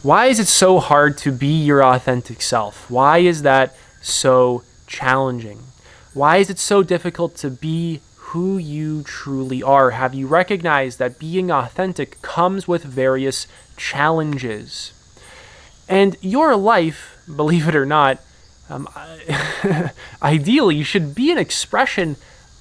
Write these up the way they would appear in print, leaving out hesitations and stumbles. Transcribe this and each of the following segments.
Why is it so hard to be your authentic self? Why is that so challenging? Why is it so difficult to be who you truly are? Have you recognized that being authentic comes with various challenges? And your life, believe it or not, ideally should be an expression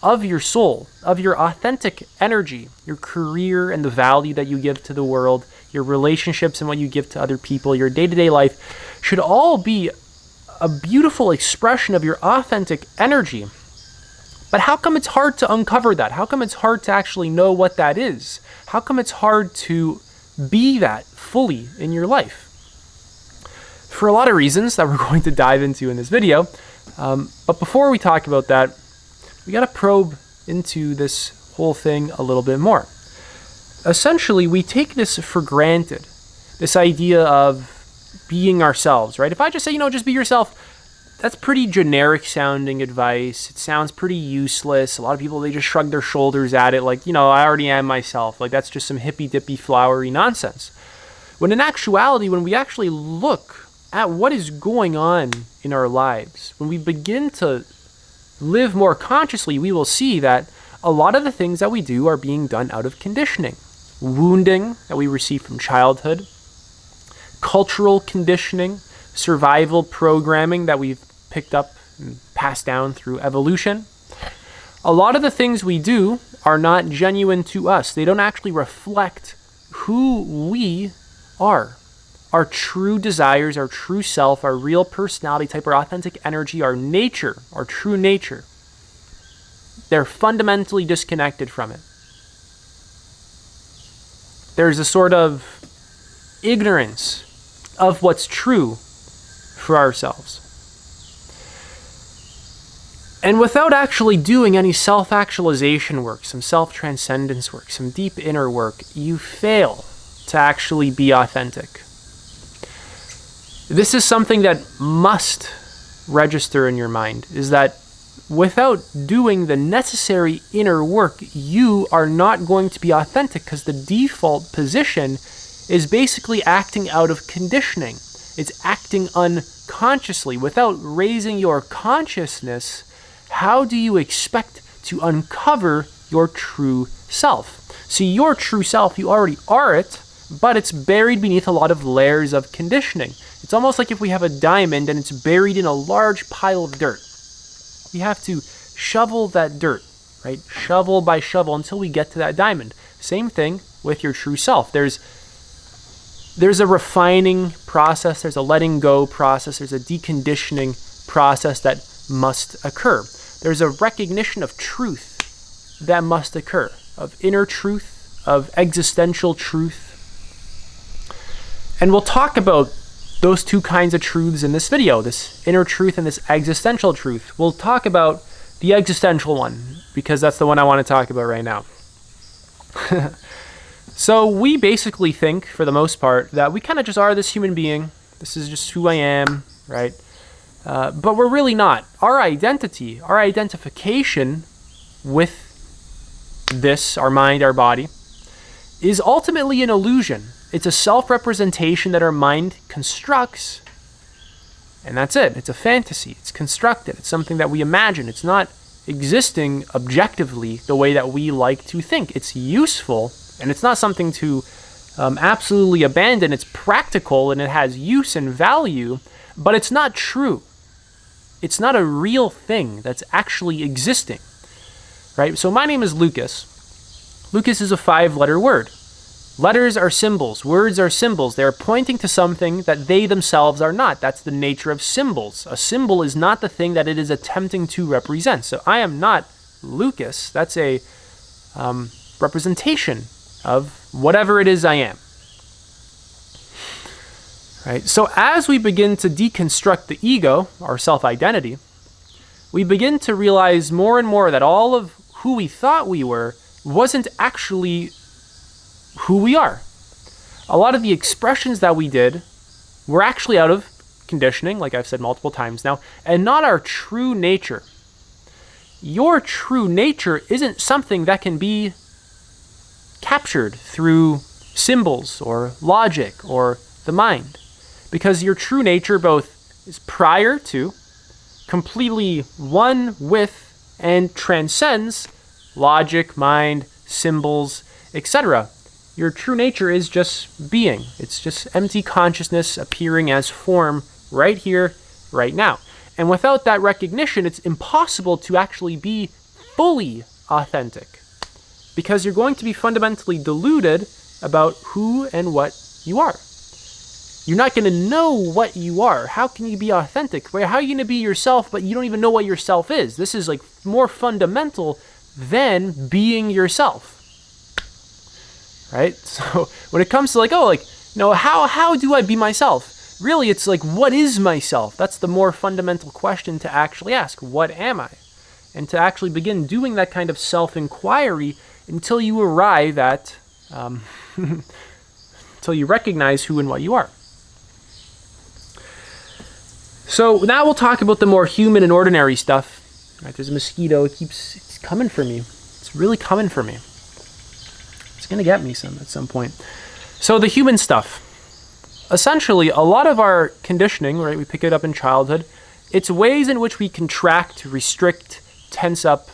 of your soul, of your authentic energy, your career and the value that you give to the world, your relationships and what you give to other people, your day-to-day life should all be a beautiful expression of your authentic energy. But how come it's hard to uncover that? How come it's hard to actually know what that is? How come it's hard to be that fully in your life? For a lot of reasons that we're going to dive into in this video. But before we talk about that, we got to probe into this whole thing a little bit more. Essentially, we take this for granted, this idea of being ourselves, right? If I just say, just be yourself, that's pretty generic sounding advice. It sounds pretty useless. A lot of people, they just shrug their shoulders at it like, I already am myself. Like that's just some hippy dippy flowery nonsense. When in actuality, when we actually look at what is going on in our lives, when we begin to live more consciously, we will see that a lot of the things that we do are being done out of conditioning, wounding that we receive from childhood, cultural conditioning, survival programming that we've picked up and passed down through evolution. A lot of the things we do are not genuine to us. They don't actually reflect who we are. Our true desires, our true self, our real personality type, our authentic energy, our nature, our true nature. They're fundamentally disconnected from it. There's a sort of ignorance of what's true for ourselves. And without actually doing any self-actualization work, some self-transcendence work, some deep inner work, you fail to actually be authentic. This is something that must register in your mind, is that without doing the necessary inner work, you are not going to be authentic because the default position is basically acting out of conditioning. It's acting unconsciously. Without raising your consciousness, how do you expect to uncover your true self? See, your true self, you already are it, but it's buried beneath a lot of layers of conditioning. It's almost like if we have a diamond and it's buried in a large pile of dirt. We have to shovel that dirt, right? Shovel by shovel until we get to that diamond. Same thing with your true self. There's a refining process, there's a letting go process, there's a deconditioning process that must occur. There's a recognition of truth that must occur, of inner truth, of existential truth. And we'll talk about those two kinds of truths in this video, this inner truth and this existential truth. We'll talk about the existential one because that's the one I want to talk about right now. So we basically think, for the most part, that we kind of just are this human being. This is just who I am, right? But we're really not. Our identity, our identification with this, our mind, our body, is ultimately an illusion. It's a self-representation that our mind constructs, and that's it. It's a fantasy. It's constructed. It's something that we imagine. It's not existing objectively the way that we like to think. It's useful, and it's not something to absolutely abandon. It's practical, and it has use and value, but it's not true. It's not a real thing that's actually existing, right? So my name is Lucas. Lucas is a 5-letter word. Letters are symbols. Words are symbols. They are pointing to something that they themselves are not. That's the nature of symbols. A symbol is not the thing that it is attempting to represent. So I am not Lucas. That's a representation of whatever it is I am. Right? So as we begin to deconstruct the ego, our self-identity, we begin to realize more and more that all of who we thought we were wasn't actually who we are. A lot of the expressions that we did were actually out of conditioning, like I've said multiple times now, and not our true nature. Your true nature isn't something that can be captured through symbols or logic or the mind. Because your true nature both is prior to, completely one with, and transcends logic, mind, symbols, etc. Your true nature is just being. It's just empty consciousness appearing as form right here, right now. And without that recognition, it's impossible to actually be fully authentic, because you're going to be fundamentally deluded about who and what you are. You're not going to know what you are. How can you be authentic? How are you going to be yourself, but you don't even know what yourself is? This is like more fundamental than being yourself. Right? So when it comes to how do I be myself? Really, it's like, what is myself? That's the more fundamental question to actually ask. What am I? And to actually begin doing that kind of self-inquiry until you arrive at, until you recognize who and what you are. So now we'll talk about the more human and ordinary stuff. Right, there's a mosquito. It's coming for me. It's really coming for me. It's going to get me at some point. So the human stuff. Essentially, a lot of our conditioning, right, we pick it up in childhood. It's ways in which we contract, restrict, tense up,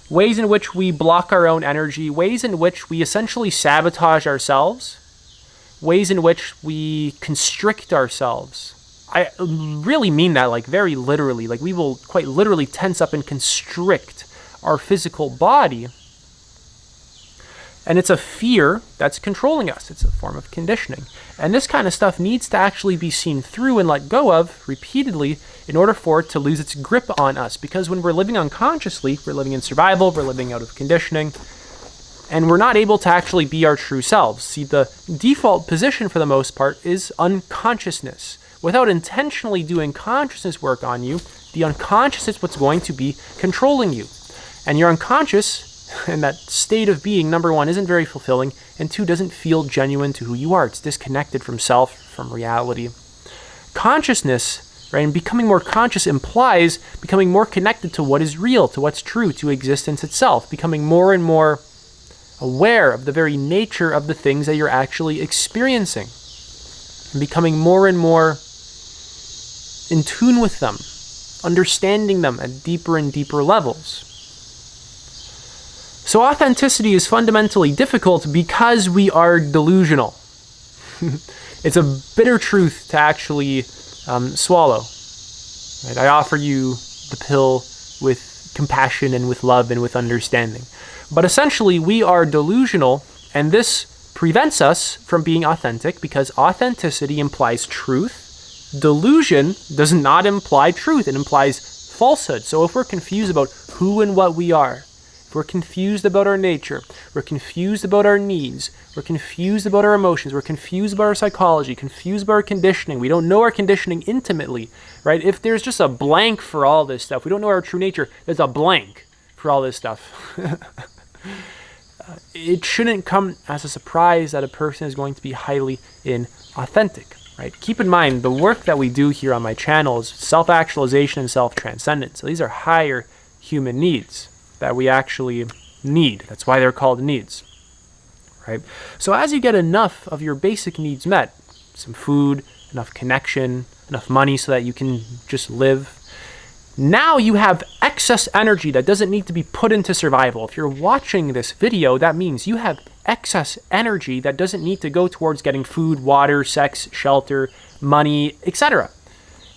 ways in which we block our own energy, ways in which we essentially sabotage ourselves, ways in which we constrict ourselves. I really mean that, like, very literally. Like, we will quite literally tense up and constrict our physical body. And it's a fear that's controlling us. It's a form of conditioning. And this kind of stuff needs to actually be seen through and let go of repeatedly in order for it to lose its grip on us. Because when we're living unconsciously, we're living in survival, we're living out of conditioning, and we're not able to actually be our true selves. See, the default position for the most part is unconsciousness. Without intentionally doing consciousness work on you, the unconscious is what's going to be controlling you. And your unconscious, and that state of being, number one, isn't very fulfilling, and two, doesn't feel genuine to who you are. It's disconnected from self, from reality. Consciousness, right, and becoming more conscious implies becoming more connected to what is real, to what's true, to existence itself, becoming more and more aware of the very nature of the things that you're actually experiencing, and becoming more and more in tune with them, understanding them at deeper and deeper levels. So authenticity is fundamentally difficult because we are delusional. It's a bitter truth to actually swallow. Right? I offer you the pill with compassion and with love and with understanding. But essentially, we are delusional, and this prevents us from being authentic because authenticity implies truth. Delusion does not imply truth. It implies falsehood. So if we're confused about who and what we are, we're confused about our nature, we're confused about our needs, we're confused about our emotions, we're confused about our psychology, confused about our conditioning, we don't know our conditioning intimately, right? If there's just a blank for all this stuff, we don't know our true nature, there's a blank for all this stuff. It shouldn't come as a surprise that a person is going to be highly inauthentic, right? Keep in mind, the work that we do here on my channel is self-actualization and self-transcendence. So these are higher human needs that we actually need. That's why they're called needs, right? So as you get enough of your basic needs met, some food, enough connection, enough money so that you can just live, now you have excess energy that doesn't need to be put into survival. If you're watching this video, that means you have excess energy that doesn't need to go towards getting food, water, sex, shelter, money, etc.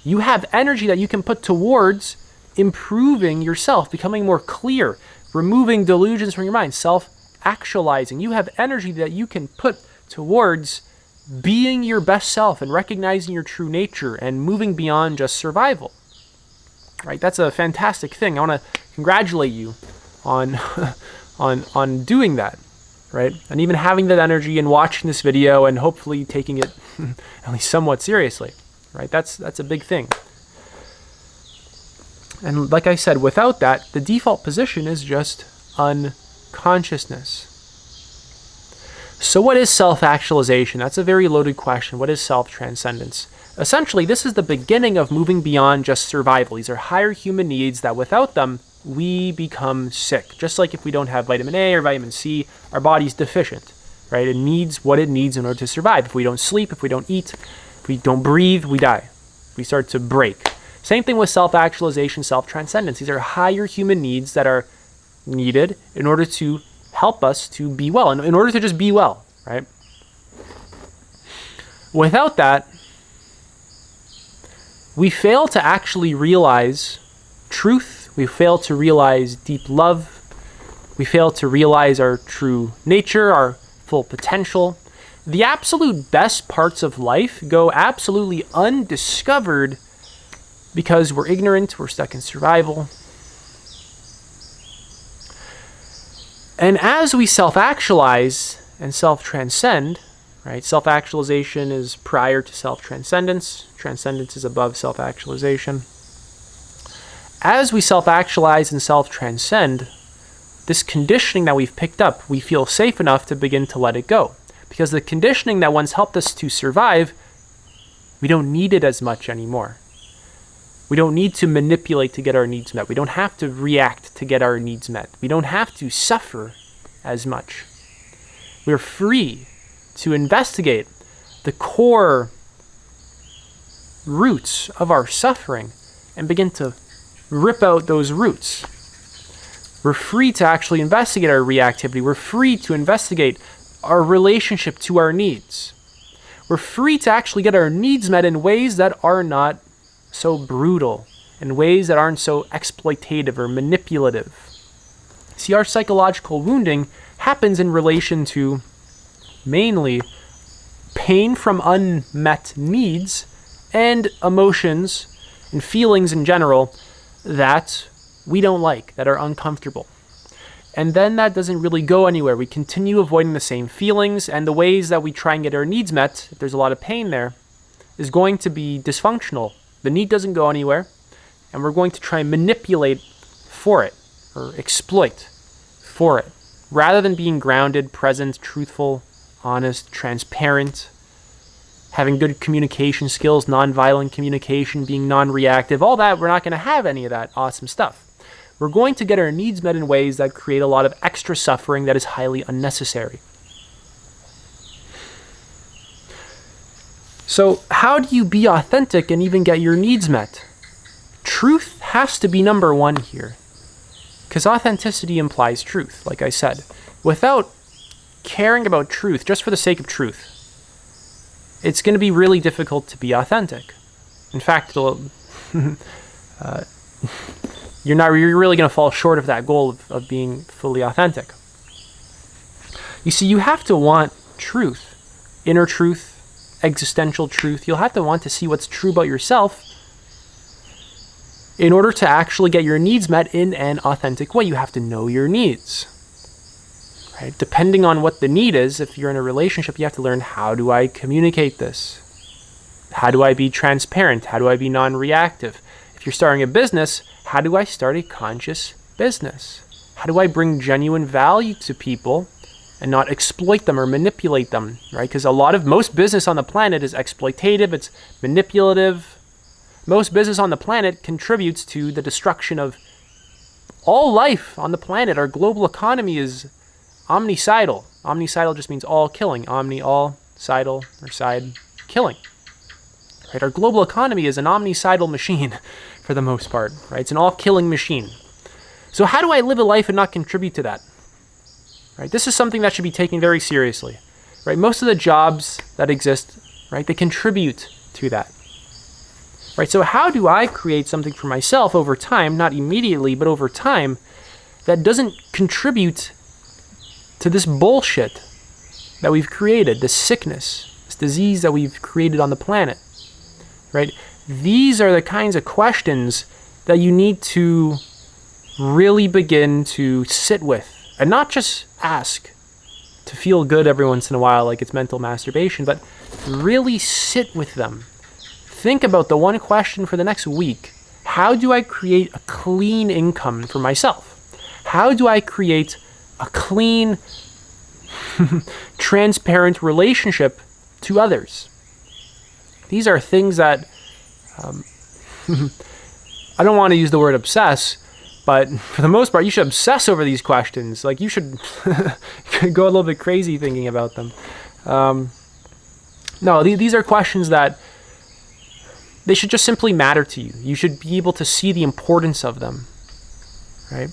You have energy that you can put towards improving yourself, becoming more clear, removing delusions from your mind, self-actualizing. You have energy that you can put towards being your best self and recognizing your true nature and moving beyond just survival. Right? That's a fantastic thing. I want to congratulate you on on doing that, right? And even having that energy and watching this video and hopefully taking it at least somewhat seriously, right? That's a big thing. And like I said, without that, the default position is just unconsciousness. So what is self-actualization? That's a very loaded question. What is self-transcendence? Essentially, this is the beginning of moving beyond just survival. These are higher human needs that without them, we become sick. Just like if we don't have vitamin A or vitamin C, our body's deficient. right? It needs what it needs in order to survive. If we don't sleep, if we don't eat, if we don't breathe, we die. We start to break. Same thing with self-actualization, self-transcendence. These are higher human needs that are needed in order to help us to be well, in order to just be well, right? Without that, we fail to actually realize truth. We fail to realize deep love. We fail to realize our true nature, our full potential. The absolute best parts of life go absolutely undiscovered because we're ignorant, we're stuck in survival. And as we self-actualize and self-transcend, right? Self-actualization is prior to self-transcendence. Transcendence is above self-actualization. As we self-actualize and self-transcend, this conditioning that we've picked up, we feel safe enough to begin to let it go. Because the conditioning that once helped us to survive, we don't need it as much anymore. We don't need to manipulate to get our needs met. We don't have to react to get our needs met. We don't have to suffer as much. We're free to investigate the core roots of our suffering and begin to rip out those roots. We're free to actually investigate our reactivity. We're free to investigate our relationship to our needs. We're free to actually get our needs met in ways that are not so brutal, in ways that aren't so exploitative or manipulative. See, our psychological wounding happens in relation to mainly pain from unmet needs and emotions and feelings in general that we don't like, that are uncomfortable. And then that doesn't really go anywhere. We continue avoiding the same feelings, and the ways that we try and get our needs met, if there's a lot of pain there, is going to be dysfunctional. The need doesn't go anywhere, and we're going to try and manipulate for it, or exploit for it, rather than being grounded, present, truthful, honest, transparent, having good communication skills, nonviolent communication, being non-reactive, all that. We're not going to have any of that awesome stuff. We're going to get our needs met in ways that create a lot of extra suffering that is highly unnecessary. So how do you be authentic and even get your needs met? Truth has to be number one here, because authenticity implies truth, like I said. Without caring about truth, just for the sake of truth, it's going to be really difficult to be authentic. In fact, it'll, you're really going to fall short of that goal of being fully authentic. You see, you have to want truth, inner truth, existential truth. You'll have to want to see what's true about yourself in order to actually get your needs met in an authentic way. You have to know your needs. Right? Depending on what the need is, if you're in a relationship, you have to learn, how do I communicate this? How do I be transparent? How do I be non-reactive? If you're starting a business, how do I start a conscious business? How do I bring genuine value to people and not exploit them or manipulate them, right? Because most business on the planet is exploitative, it's manipulative. Most business on the planet contributes to the destruction of all life on the planet. Our global economy is omnicidal. Omnicidal just means all killing. Omni, all, sidal, or side, killing. Right? Our global economy is an omnicidal machine for the most part, right? It's an all-killing machine. So how do I live a life and not contribute to that? Right? This is something that should be taken very seriously. Right? Most of the jobs that exist, right, they contribute to that. Right? So how do I create something for myself over time, not immediately, but over time, that doesn't contribute to this bullshit that we've created, this sickness, this disease that we've created on the planet? Right? These are the kinds of questions that you need to really begin to sit with, and not just ask to feel good every once in a while like it's mental masturbation, but really sit with them. Think about the one question for the next week. How do I create a clean income for myself? How do I create a clean, transparent relationship to others? These are things that, I don't want to use the word obsess, But for the most part, you should obsess over these questions. Like, you should go a little bit crazy thinking about them. No, these are questions that they should just simply matter to you. You should be able to see the importance of them, right?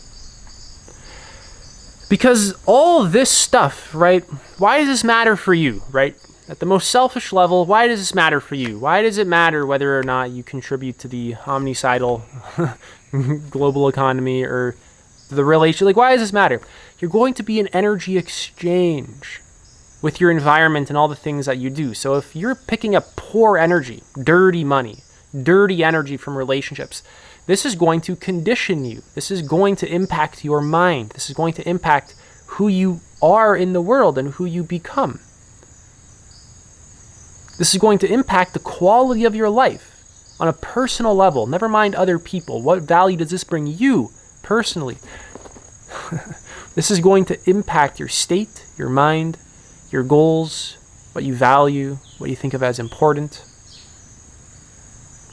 Because all this stuff, right? Why does this matter for you, right? At the most selfish level, why does this matter for you? Why does it matter whether or not you contribute to the omnicidal global economy or the relation? Like, why does this matter? You're going to be an energy exchange with your environment and all the things that you do. So if you're picking up poor energy, dirty money, dirty energy from relationships, this is going to condition you. This is going to impact your mind. This is going to impact who you are in the world and who you become. This is going to impact the quality of your life on a personal level. Never mind other people. What value does this bring you personally? This is going to impact your state, your mind, your goals, what you value, what you think of as important,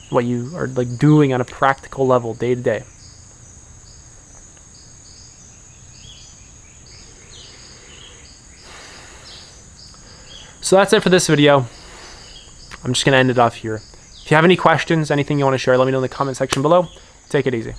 what you are like doing on a practical level day to day. So that's it for this video. I'm just going to end it off here. If you have any questions, anything you want to share, let me know in the comment section below. Take it easy.